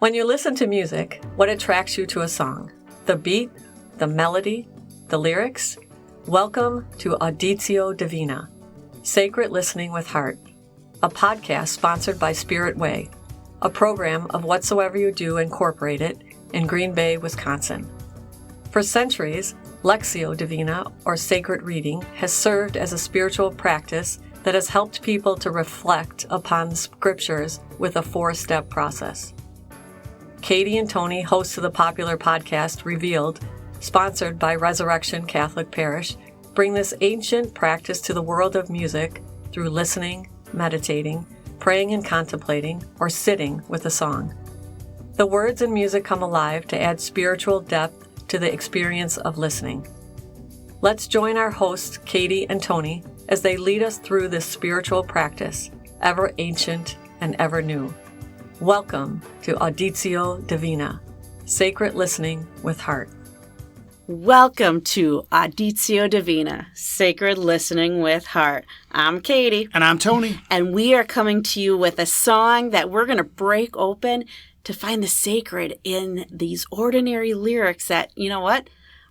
When you listen to music, what attracts you to a song? The beat, the melody, the lyrics? Welcome to Auditio Divina, Sacred Listening with Heart, a podcast sponsored by Spirit Way, a program of Whatsoever You Do Incorporated in Green Bay, Wisconsin. For centuries, Lectio Divina, or sacred reading, has served as a spiritual practice that has helped people to reflect upon the scriptures with a 4-step process. Katie and Tony, hosts of the popular podcast Revealed, sponsored by Resurrection Catholic Parish, bring this ancient practice to the world of music through listening, meditating, praying and contemplating, or sitting with a song. The words and music come alive to add spiritual depth to the experience of listening. Let's join our hosts, Katie and Tony, as they lead us through this spiritual practice, ever ancient and ever new. Welcome to Auditio Divina, Sacred Listening with Heart. Welcome to Auditio Divina, Sacred Listening with Heart. I'm Katie. And I'm Tony. And we are coming to you with a song that we're going to break open to find the sacred in these ordinary lyrics that, you know what,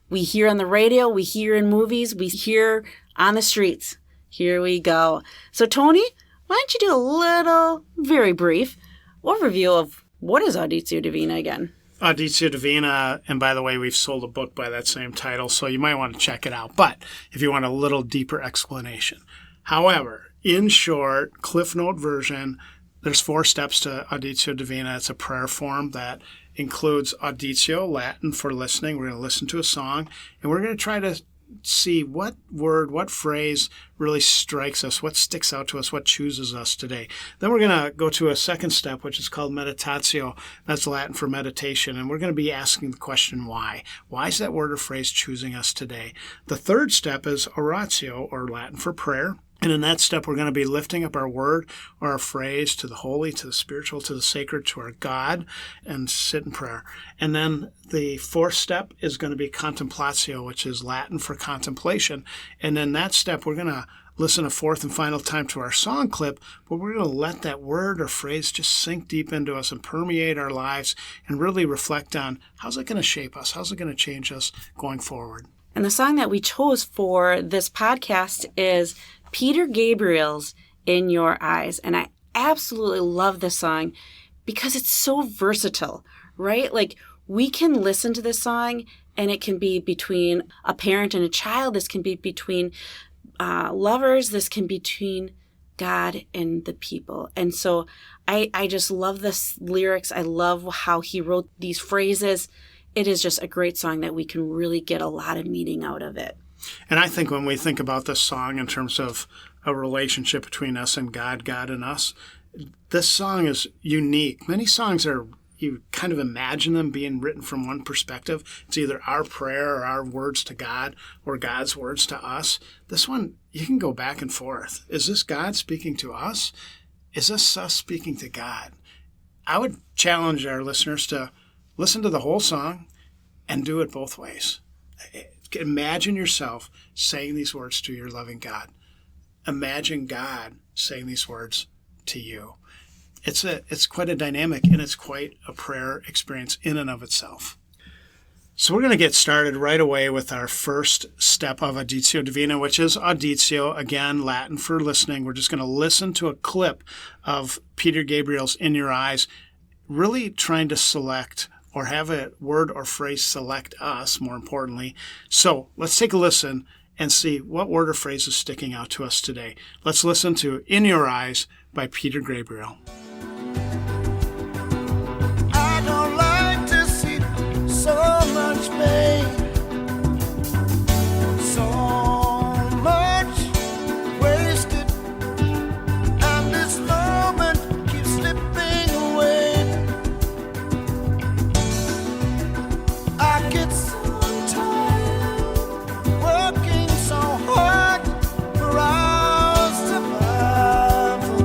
we hear on the radio, we hear in movies, we hear on the streets. Here we go. So Tony, why don't you do a little, very brief overview of what is Auditio Divina again? Auditio Divina, and by the way, we've sold a book by that same title, so you might want to check it out. But if you want a little deeper explanation. However, in short, Cliff Note version, there's 4 steps to Auditio Divina. It's a prayer form that includes auditio, Latin for listening. We're going to listen to a song, and we're going to try to see what word, what phrase really strikes us, what sticks out to us, what chooses us today. Then we're going to go to a second step, which is called meditatio. That's Latin for meditation. And we're going to be asking the question, why? Why is that word or phrase choosing us today? The third step is oratio, or Latin for prayer. And in that step, we're going to be lifting up our word or our phrase to the holy, to the spiritual, to the sacred, to our God, and sit in prayer. And then the fourth step is going to be contemplatio, which is Latin for contemplation. And in that step, we're going to listen a fourth and final time to our song clip, but we're going to let that word or phrase just sink deep into us and permeate our lives and really reflect on how's it going to shape us? How's it going to change us going forward? And the song that we chose for this podcast is Peter Gabriel's In Your Eyes. And I absolutely love this song because it's so versatile, right? Like, we can listen to this song and it can be between a parent and a child. This can be between lovers. This can be between God and the people. And so I just love this lyrics. I love how he wrote these phrases. It is just a great song that we can really get a lot of meaning out of it. And I think when we think about this song in terms of a relationship between us and God, God and us, this song is unique. Many songs are, you kind of imagine them being written from one perspective. It's either our prayer or our words to God or God's words to us. This one, you can go back and forth. Is this God speaking to us? Is this us speaking to God? I would challenge our listeners to listen to the whole song and do it both ways. Imagine yourself saying these words to your loving God. Imagine God saying these words to you. It's quite a dynamic, and it's quite a prayer experience in and of itself. So we're going to get started right away with our first step of Auditio Divina, which is auditio, again, Latin for listening. We're just going to listen to a clip of Peter Gabriel's In Your Eyes, really trying to select or have a word or phrase select us, more importantly. So let's take a listen and see what word or phrase is sticking out to us today. Let's listen to In Your Eyes by Peter Gabriel. I don't like to see so much pain, so much wasted, and this moment keeps slipping away. I get so tired working so hard for our survival.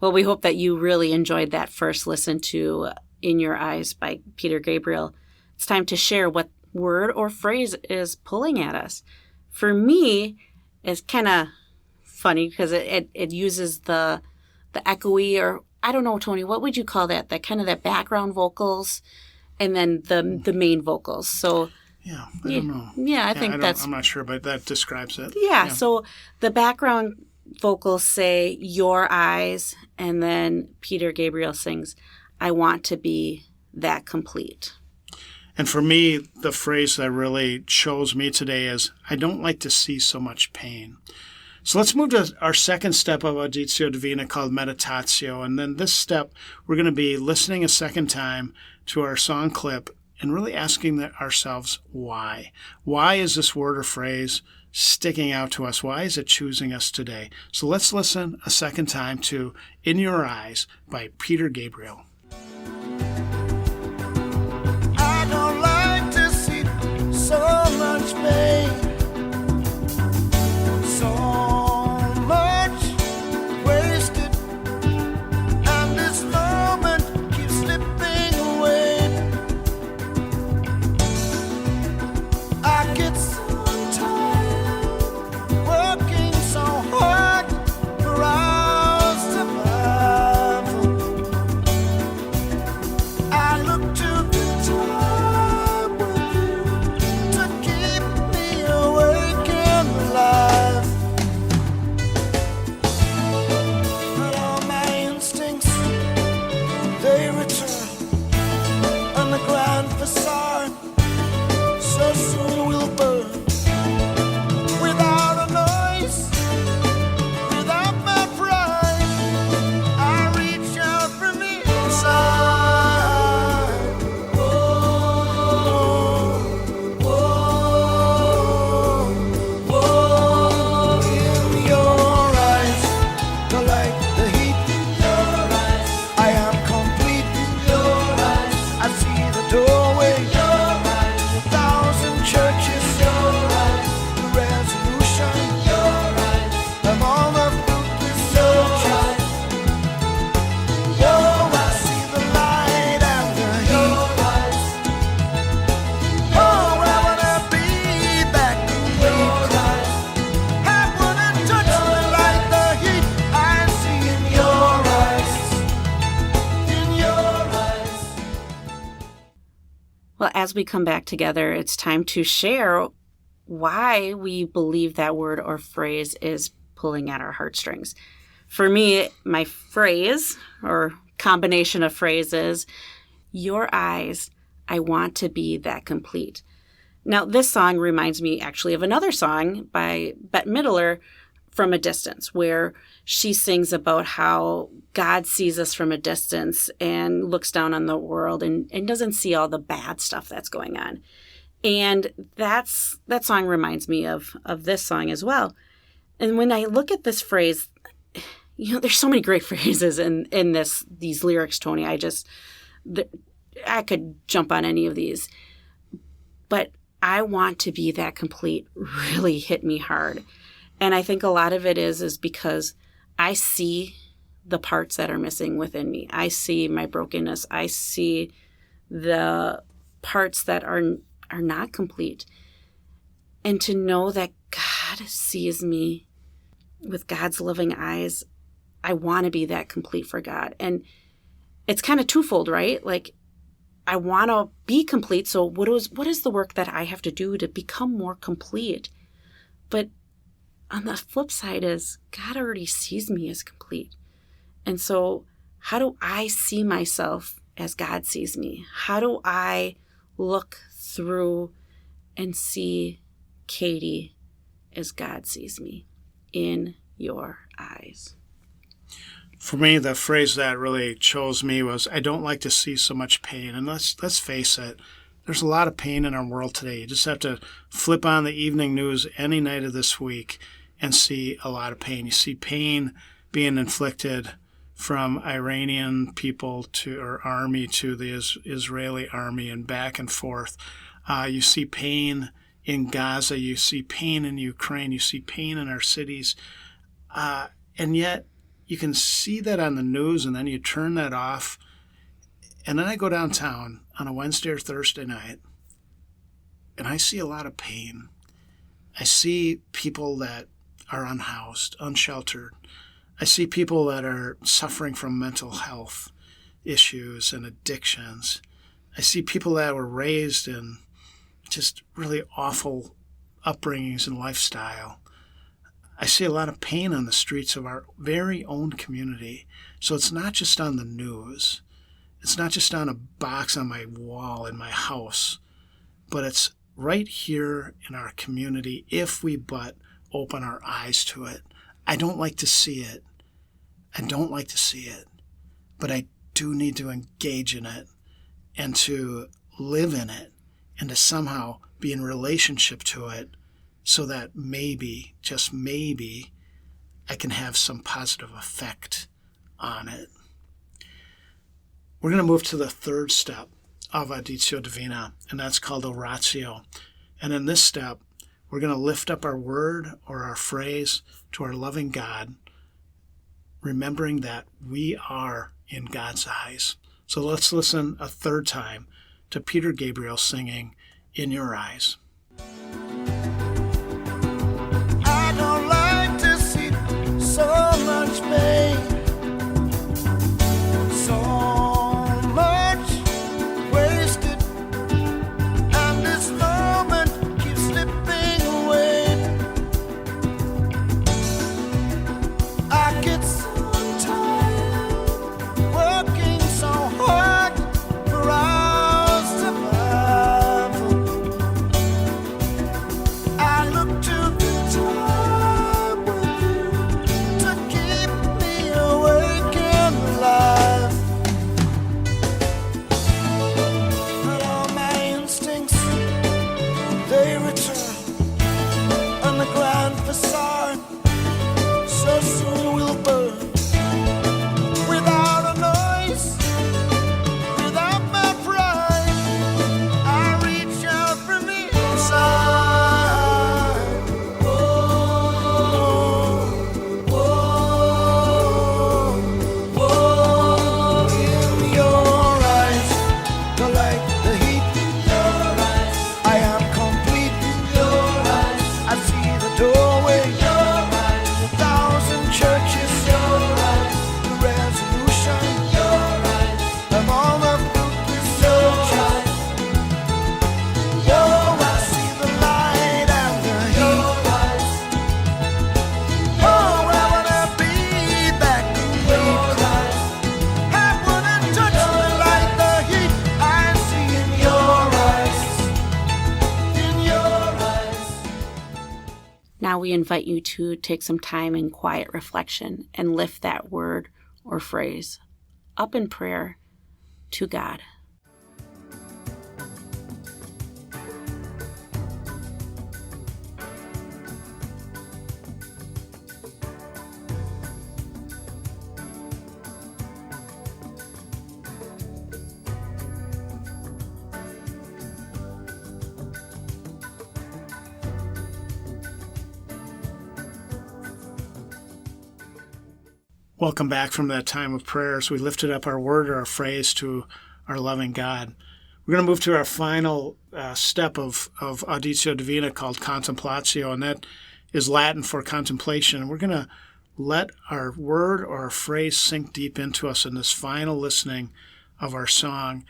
Well, we hope that you really enjoyed that first listen to In Your Eyes by Peter Gabriel. It's time to share what word or phrase is pulling at us. For me, it's kind of funny because it uses the echoey, or I don't know, Tony, what would you call that? That kind of that background vocals and then the main vocals. So yeah, I don't know. Yeah, I think I'm not sure, but that describes it. Yeah, so the background vocals say your eyes, and then Peter Gabriel sings, I want to be that complete. And for me, the phrase that really shows me today is, I don't like to see so much pain. So let's move to our second step of Auditio Divina called Meditatio. And then this step, we're going to be listening a second time to our song clip and really asking ourselves why. Why is this word or phrase sticking out to us? Why is it choosing us today? So let's listen a second time to In Your Eyes by Peter Gabriel. I don't like to see so much pain, so much wasted, and this moment keeps slipping away. I get so tired, working so hard for our survival. I look to the time with you to keep me awake and alive. But all my instincts, they return on the grand facade. So soon we'll burn without a noise, without my pride. I reach out from inside. In your eyes, the light, the heat. In your eyes, I am complete. In your eyes, I see the doorway. In your eyes, 1,000 churches. In your eyes, the resolution. In your eyes, of all the fruitless searches. Oh, I see the light and the heat. Oh, I wanna be that complete. I wanna touch the light, the heat I see in your eyes. In your eyes. Well, as we come back together, it's time to share why we believe that word or phrase is pulling at our heartstrings. For me, my phrase or combination of phrases, your eyes, I want to be that complete. Now, this song reminds me actually of another song by Bette Midler, From a Distance, where she sings about how God sees us from a distance and looks down on the world and doesn't see all the bad stuff that's going on. And that song reminds me of this song as well. And when I look at this phrase, there's so many great phrases in these lyrics, Tony. I could jump on any of these. But I want to be that complete really hit me hard. And I think a lot of it is because I see the parts that are missing within me. I see my brokenness. I see the parts that are not complete. And to know that God sees me with God's loving eyes, I want to be that complete for God. And it's kind of twofold, right? Like, I want to be complete. So what is the work that I have to do to become more complete? But on the flip side is God already sees me as complete. And so how do I see myself as God sees me? How do I look through and see Katie as God sees me? In your eyes. For me, the phrase that really chose me was, I don't like to see so much pain. And let's face it, there's a lot of pain in our world today. You just have to flip on the evening news any night of this week and see a lot of pain. You see pain being inflicted from Iranian people or army to the Israeli army and back and forth. You see pain in Gaza. You see pain in Ukraine. You see pain in our cities. And yet you can see that on the news, and then you turn that off. And then I go downtown on a Wednesday or Thursday night, and I see a lot of pain. I see people that are unhoused, unsheltered. I see people that are suffering from mental health issues and addictions. I see people that were raised in just really awful upbringings and lifestyle. I see a lot of pain on the streets of our very own community. So it's not just on the news. It's not just on a box on my wall in my house, but it's right here in our community if we but open our eyes to it. I don't like to see it. But I do need to engage in it and to live in it and to somehow be in relationship to it so that maybe, just maybe, I can have some positive effect on it. We're going to move to the third step of Auditio Divina, and that's called oratio. And in this step, we're going to lift up our word or our phrase to our loving God, remembering that we are in God's eyes. So let's listen a third time to Peter Gabriel singing In Your Eyes. I don't like to see so much pain, so much wasted, and this moment keeps slipping away. I get so tired, working so hard for our survival. I look to the top with you to keep me awake and alive. But all my instincts, they return on the grand facade. So soon we'll burn without a noise, without my pride. I reach out from the inside. In your eyes, the light, the heat. I am complete. I see the doorway. The thousand churches. The resolution of all the fruitless searches. Oh, I see the light and the heat. Oh, I wanna be that complete. I wanna touch the light, the heat I see in your eyes. In your eyes. Now we invite you to take some time in quiet reflection and lift that word or phrase up in prayer to God. Welcome back from that time of prayer as we lifted up our word or our phrase to our loving God. We're going to move to our final step of Auditio Divina called contemplatio, and that is Latin for contemplation. And we're going to let our word or our phrase sink deep into us in this final listening of our song,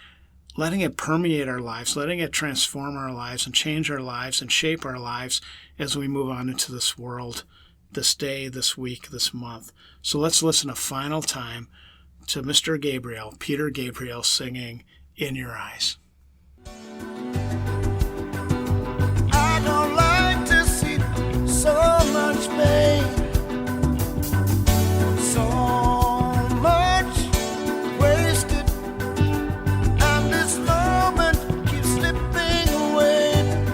letting it permeate our lives, letting it transform our lives and change our lives and shape our lives as we move on into this world, this day, this week, this month. So let's listen a final time to Mr. Gabriel, Peter Gabriel, singing In Your Eyes. I don't like to see so much pain, so much wasted, and this moment keeps slipping away.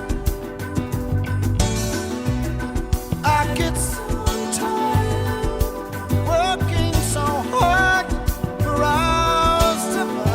I get so tired, working so hard for our survival.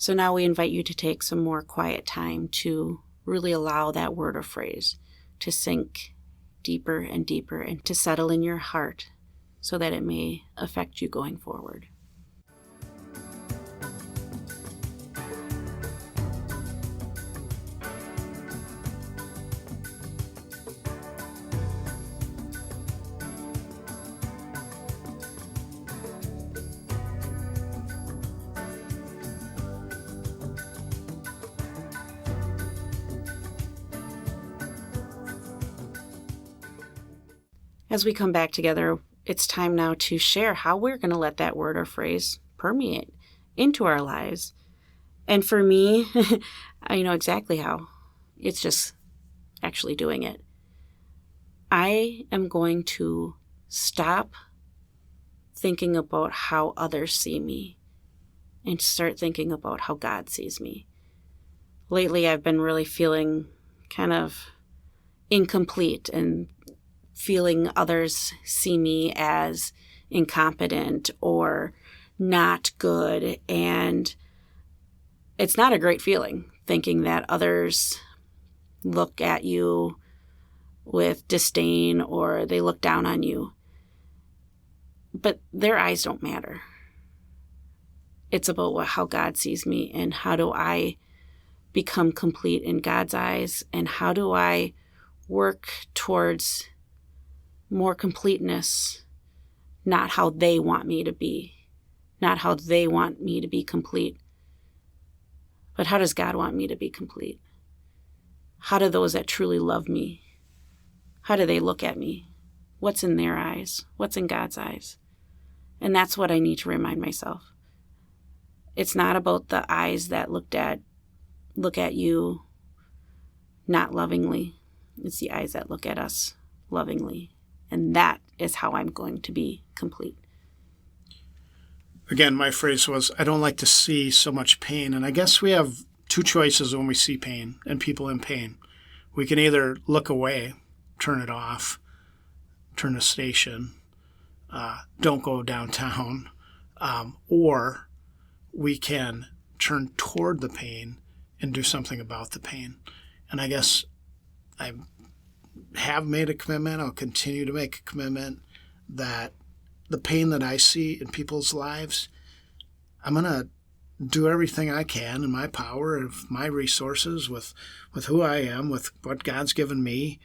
So now we invite you to take some more quiet time to really allow that word or phrase to sink deeper and deeper and to settle in your heart so that it may affect you going forward. As we come back together, it's time now to share how we're going to let that word or phrase permeate into our lives. And for me, I know exactly how. It's just actually doing it. I am going to stop thinking about how others see me and start thinking about how God sees me. Lately, I've been really feeling kind of incomplete and feeling others see me as incompetent or not good. And it's not a great feeling thinking that others look at you with disdain or they look down on you. But their eyes don't matter. It's about how God sees me and how do I become complete in God's eyes and how do I work towards more completeness, not how they want me to be, not how they want me to be complete, but how does God want me to be complete? How do those that truly love me, how do they look at me? What's in their eyes? What's in God's eyes? And that's what I need to remind myself. It's not about the eyes that look at you not lovingly. It's the eyes that look at us lovingly. And that is how I'm going to be complete. Again, my phrase was, I don't like to see so much pain. And I guess we have two choices when we see pain and people in pain. We can either look away, turn it off, turn the station, don't go downtown, or we can turn toward the pain and do something about the pain. And I guess I have made a commitment, I'll continue to make a commitment that the pain that I see in people's lives, I'm going to do everything I can in my power, of my resources, with who I am, with what God's given me,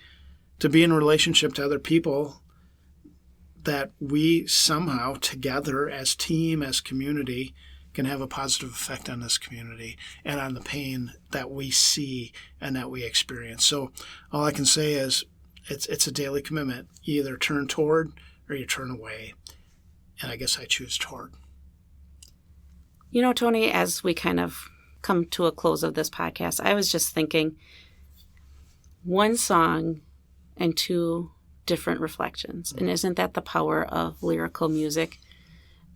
to be in relationship to other people, that we somehow together as team, as community, can have a positive effect on this community and on the pain that we see and that we experience. So all I can say is it's a daily commitment. You either turn toward or you turn away. And I guess I choose toward. You know, Tony, as we kind of come to a close of this podcast, I was just thinking one song and two different reflections. And isn't that the power of lyrical music?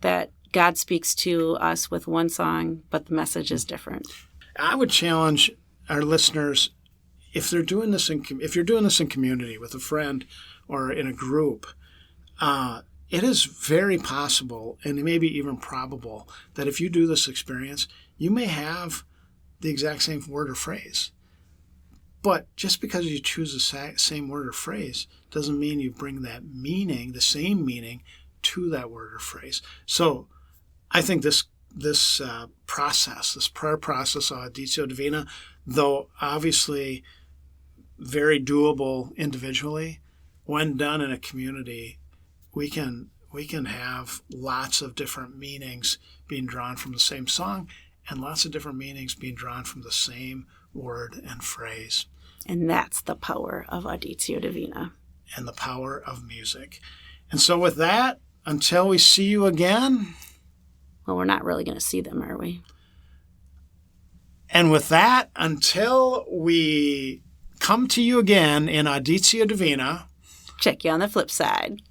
That God speaks to us with one song, but the message is different. I would challenge our listeners, if you're doing this in community with a friend or in a group, it is very possible and maybe even probable that if you do this experience, you may have the exact same word or phrase. But just because you choose the same word or phrase doesn't mean you bring that meaning, the same meaning, to that word or phrase. So I think this process, this prayer process, Auditio Divina, though obviously very doable individually, when done in a community, we can have lots of different meanings being drawn from the same song and lots of different meanings being drawn from the same word and phrase. And that's the power of Auditio Divina. And the power of music. And so with that, until we see you again... Well, we're not really going to see them, are we? And with that, until we come to you again in Auditio Divina... Check you on the flip side.